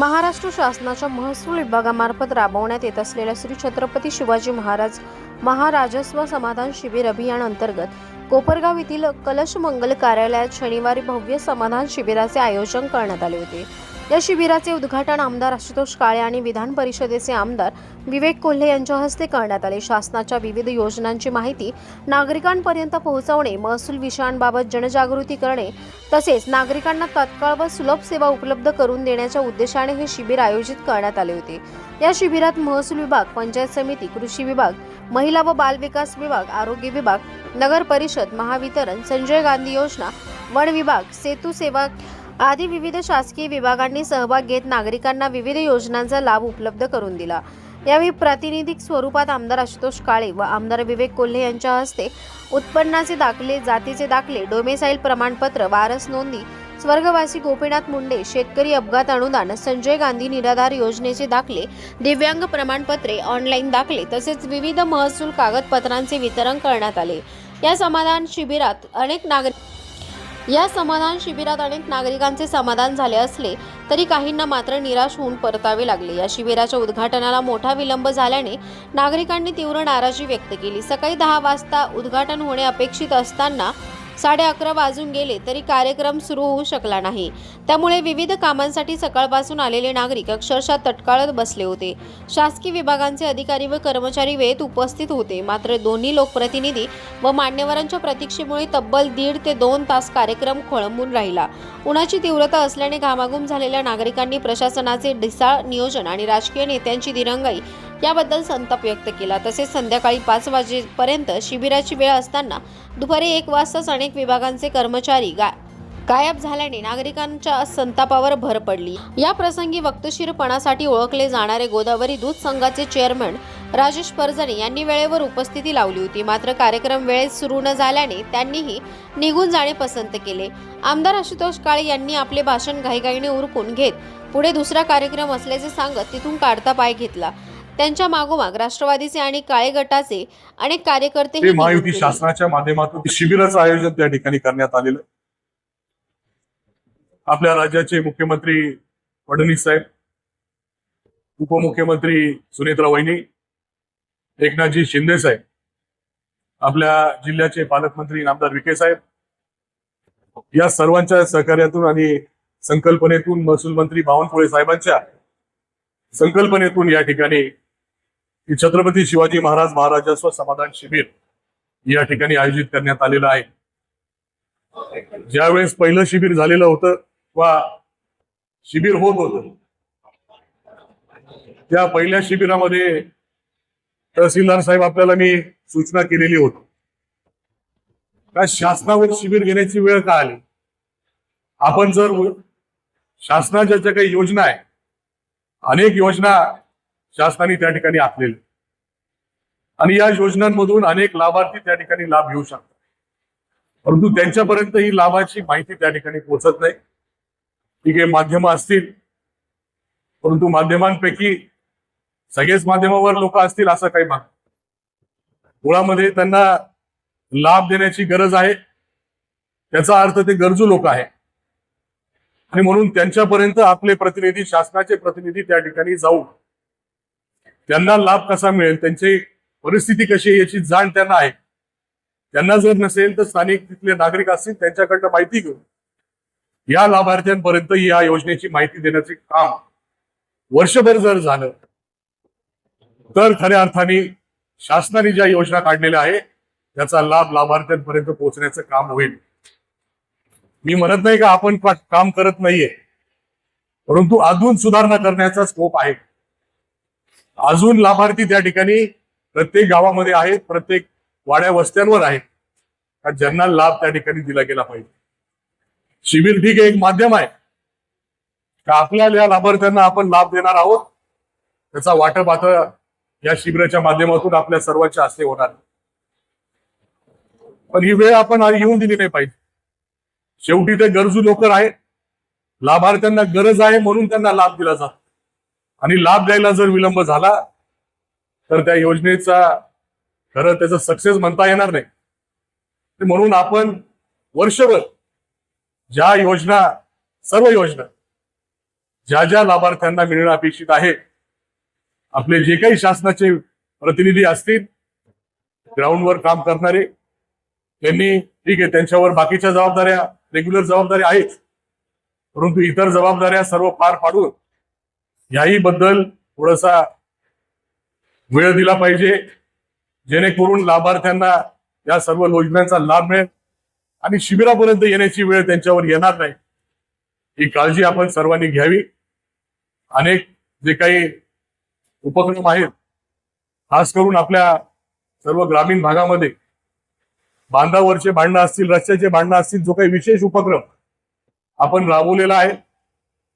महाराष्ट्र शासनाच्या महसूल विभागामार्फत राबवण्यात येत असलेल्या श्री छत्रपती शिवाजी महाराजस्व समाधान शिबिर अभियान अंतर्गत कोपरगाव येथील कलश मंगल कार्यालयात शनिवारी भव्य समाधान शिबिराचे आयोजन करण्यात आले होते। या शिबिराचे उद्घाटन आमदार आशुतोष काळे आणि विधान परिषदेचे आमदार विवेक कोल्हे यांच्या हस्ते करण्यात आले। शासनाच्या विविध योजनांची माहिती नागरिकांपर्यंत पोहोचवणे, महसूल विषयांबाबत जनजागृती करणे तसेच नागरिकांना तात्काळ व सुलभ सेवा उपलब्ध करून देण्याच्या उद्देशाने हे शिबिर आयोजित करण्यात आले होते। या शिबिरात महसूल विभाग, पंचायत समिती, कृषी विभाग, महिला व बाल विकास विभाग, आरोग्य विभाग, नगर परिषद, महावितरण, संजय गांधी योजना, वन विभाग, सेतू सेवा आदी विविध शासकीय विभागांनी सहभाग घेत नागरिकांना विविध योजनांचा लाभ उपलब्ध करून दिला। यावेळी प्रातिनिधिक स्वरूपात आमदार आशुतोष काळे व आमदार विवेक कोल्हे यांच्या हस्ते उत्पन्नाचे दाखले, जातीचे दाखले, डोमेसाईल प्रमाणपत्र, वारस नोंदी, स्वर्गवासी गोपीनाथ मुंडे, शेतकरी अपघात अनुदान, संजय गांधी निराधार योजनेचे दाखले, दिव्यांग प्रमाणपत्रे, ऑनलाईन दाखले तसेच विविध महसूल कागदपत्रांचे वितरण करण्यात आले। या समाधान शिबिरात अनेक नागरिकांचे समाधान झाले असले तरी काहींना मात्र निराश होऊन परतावे लागले। या शिबिराच्या उद्घाटनाला मोठा विलंब झाल्याने नागरिकांनी तीव्र नाराजी व्यक्त केली। सकाळी 10 वाजता उद्घाटन होणे अपेक्षित असताना 11:30 वाजून गेले तरी कार्यक्रम सुरू होऊ शकला नाही। त्यामुळे विविध कामांसाठी सकाळपासून आलेले नागरिक अक्षरशः तटकाळत बसले होते। शासकीय विभागांचे अधिकारी व कर्मचारी वेळेत उपस्थित होते, मात्र दोन्ही लोकप्रतिनिधी व मान्यवरांच्या प्रतीक्षेमुळे तब्बल 1.5 ते 2 तास कार्यक्रम खोळंबून राहिला। उन्हाची तीव्रता असल्याने घामाघूम झालेल्या नागरिकांनी प्रशासनाचे ढिसाळ नियोजन आणि राजकीय नेत्यांची दिरंगाई याबद्दल संताप व्यक्त केला। तसेच संध्याकाळी 5 वाजेपर्यंत शिबिराची वेळ असताना दुपारी 1 वाजताच अनेक विभागांचे कर्मचारी गायब झाल्याने नागरिकांच्या संतापावर भर पडली। या प्रसंगी वक्तशीरपणासाठी ओळखले जाणारे गोदावरी दूध संघाचे चेअरमन राजेश परजणे यांनी वेळेवर उपस्थिती लावली होती, मात्र कार्यक्रम वेळेत सुरू न झाल्याने त्यांनीही निघून जाणे पसंत केले। आमदार आशुतोष काळे यांनी आपले भाषण घाईघाईने उरकून घेत पुढे दुसरा कार्यक्रम असल्याचे सांगत तिथून काढता पाय घेतला। त्यांच्या मागोमाग राष्ट्रवादीचे आणि काळे गटाचे अनेक कार्यकर्ते महायुती शासनाच्या माध्यमातून शिबिराचं आयोजन त्या ठिकाणी करण्यात आलेलं। आपल्या राज्याचे मुख्यमंत्री फडणवीस साहेब, उपमुख्यमंत्री सुनेत्रा वहिनी, एकनाथजी शिंदे साहेब, आपल्या जिल्ह्याचे पालकमंत्री नामदार विखे साहेब, या सर्वांच्या सहकार्यातून आणि संकल्पनेतून महसूल मंत्री बावनकुळे साहेबांच्या संकल्पनेतून या ठिकाणी छत्रपती शिवाजी महाराजस्व समाधान शिबिर या ठिकाणी आयोजित करण्यात आलेलं आहे। ज्यावेळेस पहिलं शिबिर झालेलं होतं वा शिबिर होत होतं, त्या पहिल्या शिबिरामध्ये तहसीलदार साहेब आपल्याला मी सूचना केलेली होती का शासनावर शिबिर घेण्याची वेळ का आली। आपण जर शासनाच्या ज्या काही योजना आहे, अनेक योजना शासनाने त्या ठिकाणी आखलेल्या आणि या योजनांमधून अनेक लाभार्थी त्या ठिकाणी लाभ घेऊ शकतात, परंतु त्यांच्यापर्यंत ही लाभाची माहिती त्या ठिकाणी पोहोचत नाही। ठीक आहे, माध्यम असतील, परंतु माध्यमांपैकी सगळेच माध्यमावर लोक असतील असं काही मुळामध्ये त्यांना लाभ देण्याची गरज आहे, त्याचा अर्थ ते गरजू लोक आहे आणि म्हणून त्यांच्यापर्यंत आपले प्रतिनिधी, शासनाचे प्रतिनिधी त्या ठिकाणी जाऊ त्यांना लाभ कसा मिळेल, त्यांची परिस्थिती कशी आहे याची जाण त्यांना आहे। त्यांना जर नसेल तर स्थानिक तिथले नागरिक असतील त्यांच्याकडनं माहिती घेऊन या लाभार्थ्यांपर्यंत या योजनेची माहिती देण्याचे काम वर्षभर जर झालं तर खऱ्या अर्थाने शासनाने ज्या योजना काढलेल्या आहे त्याचा लाभ लाभार्थ्यांपर्यंत पोहोचण्याचं काम होईल। मी म्हणत नाही का आपण काम करत नाहीये, परंतु अजून सुधारणा करण्याचा स्कोप आहे। अजून लाभार्थी त्या ठिकाणी प्रत्येक गावामध्ये आहेत, प्रत्येक वाड्या वस्त्यांवर आहेत का ज्यांना लाभ त्या ठिकाणी दिला गेला पाहिजे। शिबिर ठीक आहे, एक माध्यम आहे का आपल्या या लाभार्थ्यांना आपण लाभ देणार आहोत, त्याचा वाटप आता या शिबिराच्या माध्यमातून आपल्या सर्वांच्या हस्ते होणार, पण ही वेळ आपण येऊन दिली नाही पाहिजे। शेवटी ते गरजू लोक आहेत, लाभार्थ्यांना गरज आहे म्हणून त्यांना लाभ दिला जातो आणि लाभ द्यायला जर विलंब झाला तर त्या योजनेचा खरं त्याचा सक्सेस म्हणता येणार नाही। म्हणून आपण वर्षभर ज्या योजना, सर्व योजना ज्या ज्या लाभार्थ्यांना मिळणं अपेक्षित आहे, आपले जे काही शासनाचे प्रतिनिधी असतील, ग्राउंडवर काम करणारे, त्यांनी ठीक आहे, त्यांच्यावर बाकीच्या जबाबदाऱ्या, रेग्युलर जबाबदाऱ्या आहेत, परंतु इतर जबाबदाऱ्या सर्व पार पाडून याही बद्दल थोडासा वेळ दिला पाहिजे, जेणेकरून लाभार्थ्यांना या सर्व योजनांचा लाभ मिळेल आणि शिबिरापर्यंत येण्याची वेळ त्यांच्यावर येणार नाही, ही काळजी आपण सर्वांनी घ्यावी. अनेक जे काही उपक्रम आहेत, खास करून आपल्या सर्व ग्रामीण भागामध्ये बांधावरचे भांडणं असतील, रस्त्याचे भांडणं असतील, जो काही विशेष उपक्रम आपण राबवलेला आहे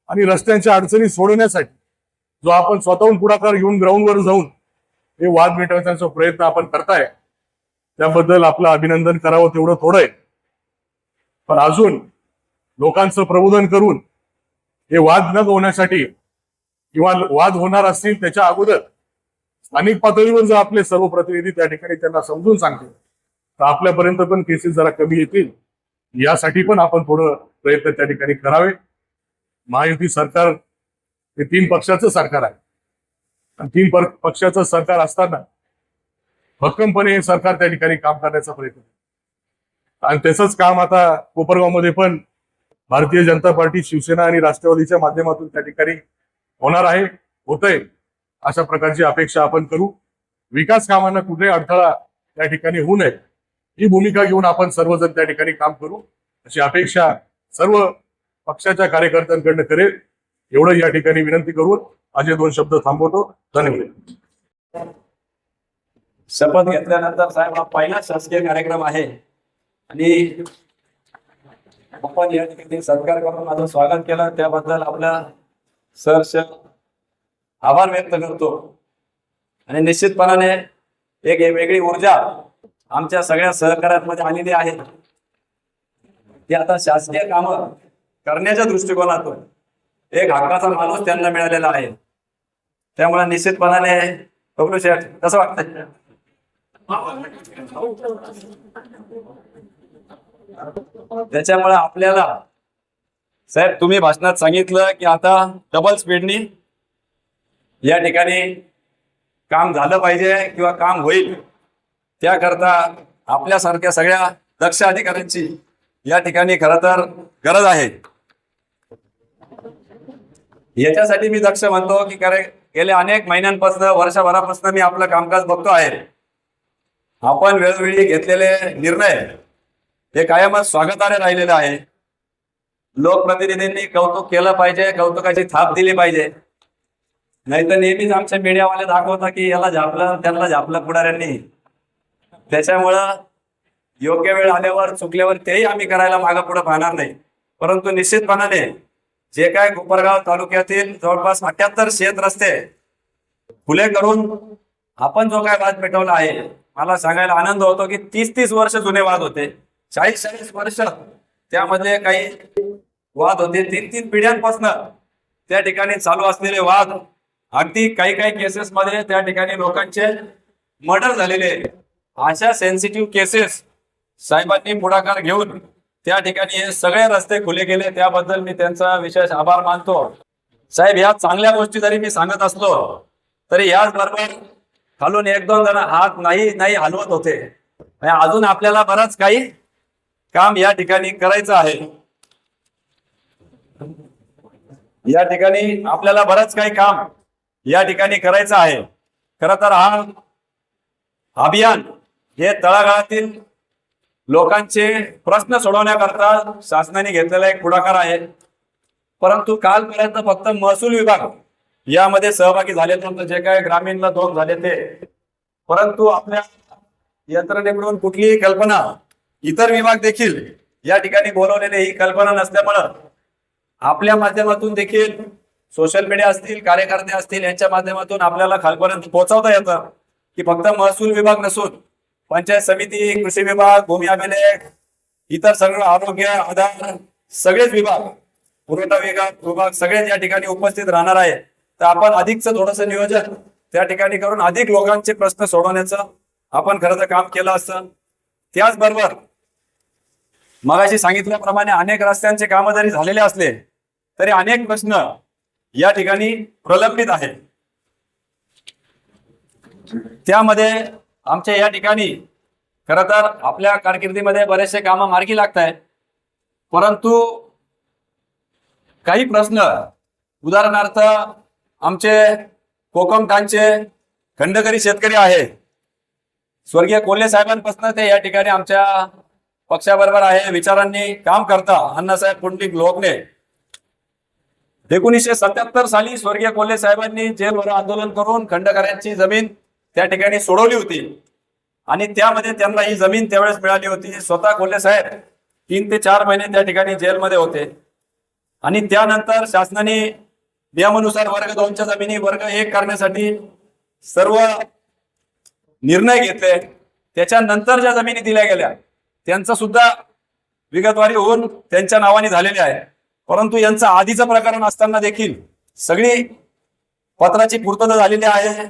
आणि रस्त्यांच्या अडचणी सोडवण्यासाठी जो आपण स्वतःहून पुढाकार घेऊन ग्राउंडवर जाऊन हे वाद मिटवण्याचा प्रयत्न आपण करताय, त्याबद्दल आपलं अभिनंदन करावं तेवढं थोडं आहे. पण अजून लोकांचं प्रबोधन करून हे वाद न होण्यासाठी किंवा वाद होणार असतील त्याच्या अगोदर स्थानिक पातळीवर जर आपले सर्व प्रतिनिधी त्या ठिकाणी त्यांना समजून सांगतील, तर आपल्यापर्यंत पण केसेस जरा कमी येतील. यासाठी पण आपण थोडं प्रयत्न त्या ठिकाणी करावे. महायुती सरकार हे 3 पक्षाचं सरकार आहे आणि 3 पक्षाचं सरकार असताना भक्कमपणे हे सरकार त्या ठिकाणी काम करण्याचा प्रयत्न आणि त्याचंच काम आता कोपरगावमध्ये पण भारतीय जनता पार्टी, शिवसेना आणि राष्ट्रवादीच्या माध्यमातून त्या ठिकाणी होणार आहे, होतंय. अशा प्रकारची अपेक्षा आपण करू. विकास कामांना कुठे अडथळा त्या ठिकाणी होऊ नये ही भूमिका घेऊन आपण सर्वजण त्या ठिकाणी काम करू, अशी अपेक्षा सर्व पक्षाच्या कार्यकर्त्यांकडनं करेल. एवढं या ठिकाणी विनंती करून माझे 2 शब्द थांबवतो. धन्यवाद. शपथ घेतल्यानंतर साहेब हा पहिला शासकीय कार्यक्रम आहे आणि आपण या ठिकाणी सत्कार करून माझं स्वागत केलं, त्याबद्दल आपला सहर्ष आभार व्यक्त करतो. आणि निश्चितपणाने एक वेगळी ऊर्जा आमच्या सगळ्या सहकार्यांमध्ये आलेली आहे, की आता शासकीय कामं करण्याच्या दृष्टिकोनातून एक हक्काचा माणूस त्यांना मिळालेला आहे. त्यामुळे निश्चितपणाने बबलू शेठ कसं वाटतंय? त्याच्यामुळे आपल्याला साहेब तुम्ही भाषणात सांगितलं की आता डबल स्पीडनी या ठिकाणी काम झालं पाहिजे किंवा काम होईल, त्याकरता आपल्यासारख्या सगळ्या दक्ष अधिकाऱ्यांची या ठिकाणी खरं तर गरज आहे. याच्यासाठी मी दक्ष म्हणतो की गेल्या अनेक महिन्यांपासून, वर्षभरापासून मी आपलं कामकाज बघतो आहे. आपण वेळोवेळी घेतलेले निर्णय हे कायमच स्वागतार्ह राहिलेले आहे. लोकप्रतिनिधींनी कौतुक केलं पाहिजे, कौतुकाची थाप दिली पाहिजे. नाहीतर नेहमीच आमच्या मीडियावाले दाखवतात की याला झापलं त्यांना झापलं पुढाऱ्यांनी. त्याच्यामुळं योग्य वेळ आल्यावर चुकल्यावर तेही आम्ही करायला मागं पुढे पाहणार नाही. परंतु निश्चितपणाने जे काय कोपरगाव तालुक्यातील जवळपास 78 शेत रस्ते खुले करून आपण जो काय वाद मिटवला आहे, मला सांगायला आनंद होतो की 30-30 वर्ष जुने वाद होते, 40-40 वर्ष त्यामध्ये काही वाद होते. 3-3 पिढ्यांपासून त्या ठिकाणी चालू असलेले वाद, अगदी काही काही केसेस मध्ये त्या ठिकाणी लोकांचे मर्डर झालेले. अशा सेन्सिटिव्ह केसेस साहेबांनी पुढाकार घेऊन त्या ठिकाणी हे सगळे रस्ते खुले केले, त्याबद्दल मी त्यांचा विशेष आभार मानतो. साहेब या चांगल्या गोष्टी जरी मी सांगत असलो तरी याचबरोबर खालून 1-2 जण हात नाही हलवत होते. अजून आपल्याला बरंच काही काम या ठिकाणी करायचं आहे. या ठिकाणी आपल्याला बरंच काही काम या ठिकाणी करायचं आहे. खरं तर हा अभियान हे तळागाळातील लोकांचे प्रश्न सोडवण्याकरता शासनाने घेतलेला एक पुढाकार आहे. परंतु कालपर्यंत फक्त महसूल विभाग यामध्ये सहभागी झाले नव्हते, जे काय ग्रामीणला 2 झाले ते. परंतु आपल्या यंत्रणेकडून कुठलीही कल्पना, इतर विभाग देखील या ठिकाणी बोलवलेले ही कल्पना नसल्यामुळं आपल्या माध्यमातून देखील सोशल मीडिया असतील, कार्यकर्ते असतील, यांच्या माध्यमातून आपल्याला खालपर्यंत पोहोचवता येतं की फक्त महसूल विभाग नसून पंचायत समिती, कृषी विभाग, भूमी अभिलेख, इतर सगळं आरोग्य, आधार, सगळेच विभाग, पुरवठा विभाग सगळेच या ठिकाणी उपस्थित राहणार आहे. तर आपण अधिकचं थोडंसं नियोजन त्या ठिकाणी करून अधिक लोकांचे प्रश्न सोडवण्याचं आपण खरं तर काम केलं असतं. त्याचबरोबर मगाशी सांगितल्याप्रमाणे अनेक रस्त्यांचे कामं जरी झालेले असले तरी अनेक प्रश्न या ठिकाणी प्रलंबित आहे. त्यामध्ये आमच्या या ठिकाणी खरं तर आपल्या कारकिर्दीमध्ये बरेचसे कामं मार्गी लागत आहेत, परंतु काही प्रश्न, उदाहरणार्थ आमचे कोकमठाणचे खंडकरी शेतकरी आहे, स्वर्गीय कोल्हे साहेबांपासून ते या ठिकाणी आमच्या पक्षाबरोबर आहे, विचारांनी काम करता अण्णासाहेब पुंडलिक लोकने 1977 साली स्वर्गीय कोल्हे साहेबांनी जेलवर आंदोलन करून खंडकऱ्यांची जमीन त्या ठिकाणी सोडवली होती आणि त्यामध्ये त्यांना ही जमीन त्यावेळेस मिळाली होती. स्वतः कोल्हे साहेब 3 ते 4 महिने त्या ठिकाणी जेलमध्ये होते आणि त्यानंतर शासनाने नियमानुसार वर्ग 2च्या जमिनी वर्ग 1 करण्यासाठी सर्व निर्णय घेतले. त्याच्यानंतर ज्या जमिनी दिल्या गेल्या त्यांचा सुद्धा विगतवारी होऊन त्यांच्या नावाने झालेले आहे, परंतु यांचं आधीचं प्रकरण असताना देखील सगळी पत्राची पूर्तता झालेली आहे.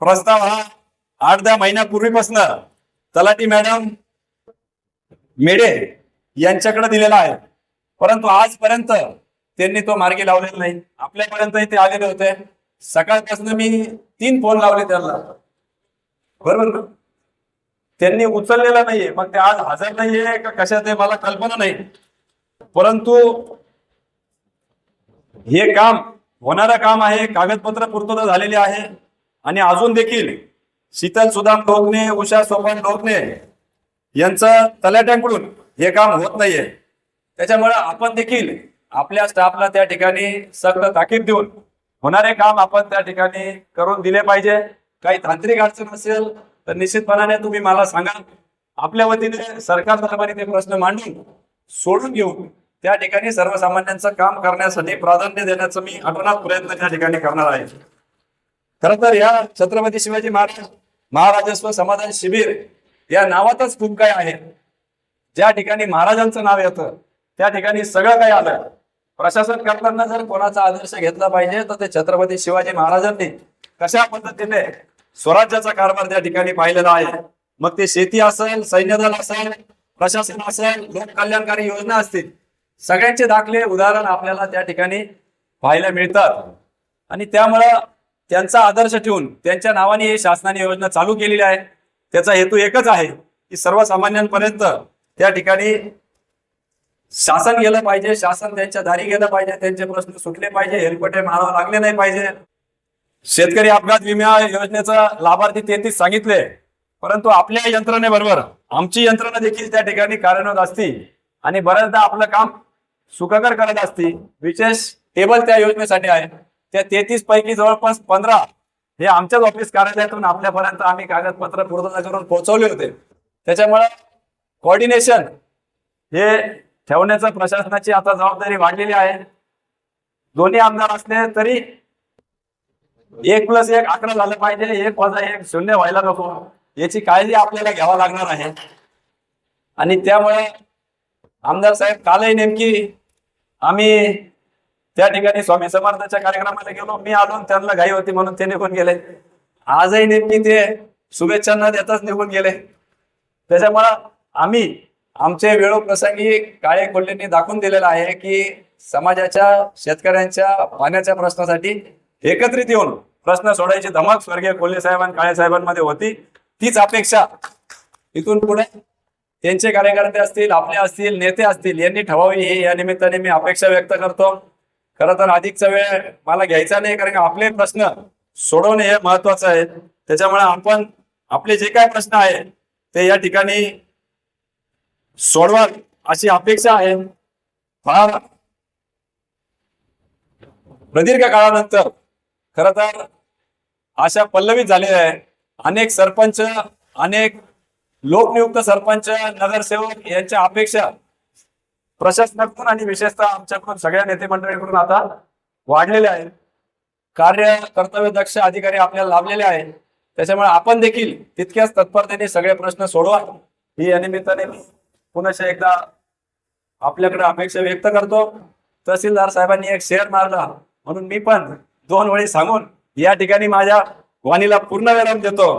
प्रस्ताव हा 8-10 महिन्यापूर्वीपासून तलाठी मॅडम मेडे यांच्याकडे दिलेला आहे, परंतु आजपर्यंत त्यांनी तो मार्गी लावलेला नाही. आपल्यापर्यंत ते आलेले होते. सकाळपासून मी 3 फोन लावले त्यांना, बरोबर, त्यांनी उचललेला नाहीये. मग ते आज हजर नाहीये का कशा ते मला कल्पना नाही, परंतु हे काम होणारं काम आहे. कागदपत्र पूर्तता झालेली आहे आणि अजून देखील शीतल सुदाम लोकने, उषा सोपान लोकने यांचं तलाट्यांकडून हे काम होत नाहीये. त्याच्यामुळे आपण देखील आपल्या स्टाफला त्या ठिकाणी सक्त ताकीद देऊन होणारे काम आपण त्या ठिकाणी करून दिले पाहिजे. काही तांत्रिक अडचण असेल तर निश्चितपणाने तुम्ही मला सांगा. आपल्या वतीने सरकार दरबारी ते प्रश्न मांडून सोडून घेऊन त्या ठिकाणी सर्वसामान्यांचं काम करण्यासाठी प्राधान्य देण्याचा मी आटोनात प्रयत्न त्या ठिकाणी करणार आहे. खरं तर या छत्रपती शिवाजी महाराजस्व समाधान शिबिर या नावातच खूप काय आहे. ज्या ठिकाणी महाराजांचं नाव येतं त्या ठिकाणी सगळं काही आलं. प्रशासन करताना जर कोणाचा आदर्श घेतला पाहिजे तर ते छत्रपती शिवाजी महाराजांनी कशा पद्धतीने स्वराज्याचा कारभार त्या ठिकाणी पाहिलेला आहे. मग ते शेती असेल, सैन्यदल असेल, प्रशासन असेल, लोक कल्याणकारी योजना असतील, सगळ्यांचे दाखले उदाहरण आपल्याला त्या ठिकाणी पाहायला मिळतात. आणि त्यामुळं त्यांचा आदर्श ठेवून त्यांच्या नावाने ही शासनाने योजना चालू केलेली आहे. त्याचा हेतू एकच आहे की सर्वसामान्यांपर्यंत त्या ठिकाणी शासन गेलं पाहिजे, शासन त्यांच्या दारी गेलं पाहिजे, त्यांचे प्रश्न सुटले पाहिजे, हेलपटे मारावे लागले नाही पाहिजे. शेतकरी अपघात विमा योजनेचा लाभार्थी 33 सांगितले, परंतु आपल्या यंत्रणेबरोबर आमची यंत्रणा देखील त्या ठिकाणी कार्यरत असती आणि बऱ्याचदा आपलं काम सुखकर करत असती. विशेष टेबल त्या योजनेसाठी आहे. त्या 33 पैकी जवळपास 15 हे आमच्याच ऑफिस कार्यालयातून आपल्यापर्यंत आम्ही कागदपत्र पूर्तता करून पोहोचवले होते. त्याच्यामुळे कोऑर्डिनेशन हे ठेवण्याचं प्रशासनाची आता जबाबदारी वाढलेली आहे. दोन्ही आमदार असले तरी 1+1 11 झालं पाहिजे, 1+1 0 व्हायला नको, याची काळजी आपल्याला घ्यावा लागणार आहे. आणि त्यामुळे आमदार साहेब कालही नेमकी आम्ही त्या ठिकाणी स्वामी समर्थाच्या कार्यक्रमाला गेलो, मी आलो, त्यांना घाई होती म्हणून ते निघून गेले. आजही नेमकी ते शुभेच्छांना देताच निघून गेले. त्याच्यामुळे आम्ही आमचे वेळोप्रसंगी काळे कोल्हेंनी दाखवून दिलेलं आहे की समाजाच्या, शेतकऱ्यांच्या पाण्याच्या प्रश्नासाठी एकत्रित येऊन प्रश्न सोडायची धमक स्वर्गीय कोल्हे साहेब आणि काळे साहेबांमध्ये होती. तीच अपेक्षा इथून पुढे त्यांचे कार्यकर्ते असतील, आपले असतील, नेते असतील, यांनी ठेवावी ही या निमित्ताने मी अपेक्षा व्यक्त करतो. खरं तर अधिकचा वेळ मला घ्यायचा नाही, कारण आपले प्रश्न सोडवणे हे महत्वाचं आहे. त्याच्यामुळे आपण आपले जे काय प्रश्न आहे ते या ठिकाणी सोडवा अशी अपेक्षा आहे. फार प्रदीर्घ काळानंतर खरं तर अशा पल्लवित झालेल्या आहे. अनेक सरपंच, अनेक लोकनियुक्त सरपंच, नगरसेवक यांच्या अपेक्षा प्रशासनाकडून आणि विशेषतः आमच्याकडून सगळ्या नेते मंडळीकडून आता वाढलेले आहेत. कार्य कर्तव्य दक्ष अधिकारी आपल्याला लाभलेले आहेत. त्याच्यामुळे आपण देखील तितक्याच तत्परतेने सगळे प्रश्न सोडवा ही या निमित्ताने मी पुन्हा एकदा आपल्याकडे अपेक्षा व्यक्त करतो. तहसीलदार साहेबांनी एक शेअर मारला म्हणून मी पण 2 वेळी सांगून या ठिकाणी माझ्या वाणीला पूर्ण विराम देतो.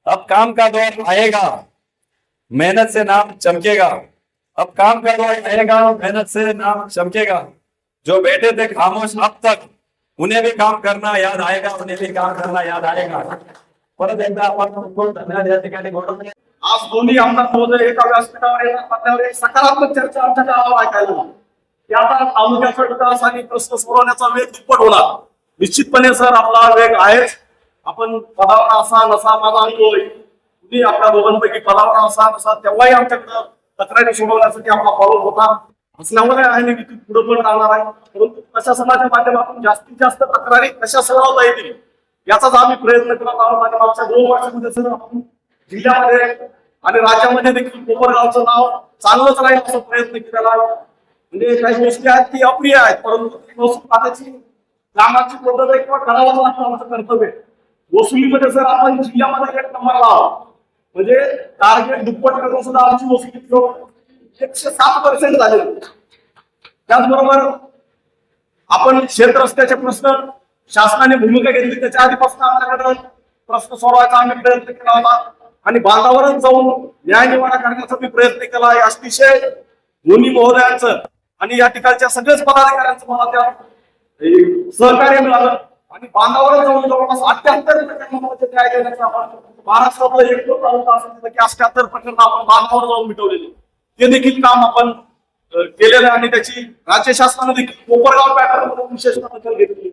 अब काम का दौर आएगा, मेहनत से नाम चमकेगा. अब काम का दौर आएगा, मेहनत से नाम चमकेगा. जो बैठे थे खामोश अब तक उन्हें भी काम करना याद आएगा, उन्हें भी काम करना याद आएगा. परत एकदा आपण खूप धन्यवाद या ठिकाणी बोलतो. आज दोन्ही आमदार महोदय एका व्यासपीठावर येतात म्हटल्यावर एक सकारात्मक चर्चा आमच्या गावाला ऐकायला मिळाली. की आता तालुक्याचा विकास आणि प्रश्न सोडवण्याचा वेग दुप्पट होणार. निश्चितपणे सर आपला वेग आहेच. आपण पदावर असा नसा माझा अनुभव आहे. तुम्ही आपल्या दोघांपैकी पदावर असा नसा तेव्हाही आमच्याकडे तक्रारी सोडवण्यासाठी आपला फॉलो होता असल्यामुळे आहे मी पुढे पण राहणार आहे. परंतु प्रशासनाच्या माध्यमातून जास्तीत जास्त तक्रारी कशा सोडवता येतील याचाच आम्ही प्रयत्न करत आहोत. आणि मागच्या 2 वर्षामध्ये सर आपण जिल्ह्यामध्ये आणि राज्यामध्ये देखील कोपरगावचं नाव चांगलंच राहील असा प्रयत्न केलेला आहे. म्हणजे काही गोष्टी आहेत की अप्रिय आहेत परंतु खात्याची कामाची पद्धत आहे किंवा करावंच लागतं आमचं कर्तव्य. वसुलीमध्ये सर आपण जिल्ह्यामध्ये 1 नंबरला आहोत. म्हणजे टार्गेट दुप्पट करून सुद्धा आमची वसुली 107% झाले. त्याचबरोबर आपण शेत रस्त्याचे प्रश्न शासनाने भूमिका घेतली त्याच्या आधीपासून आमच्याकडे प्रश्न सोडवायचा आम्ही प्रयत्न केला होता आणि बांधावरच जाऊन न्याय निवाडा करण्याचा मी प्रयत्न केला आहे. अतिशय दोन्ही महोदयांचं आणि या ठिकाणच्या सगळ्याच पदाधिकाऱ्यांचं मला त्या सहकार्य मिळालं आणि बांधावरच जाऊन जवळपास 78% न्याय देण्याचा आपण महाराष्ट्रातला एक तालुका असेल की 78% आपण बांधावर जाऊन मिटवलेले ते देखील काम आपण केलेलं आहे आणि त्याची राज्य शासनाने देखील कोपरगाव पॅटर्न म्हणून विशेष दखल घेतली.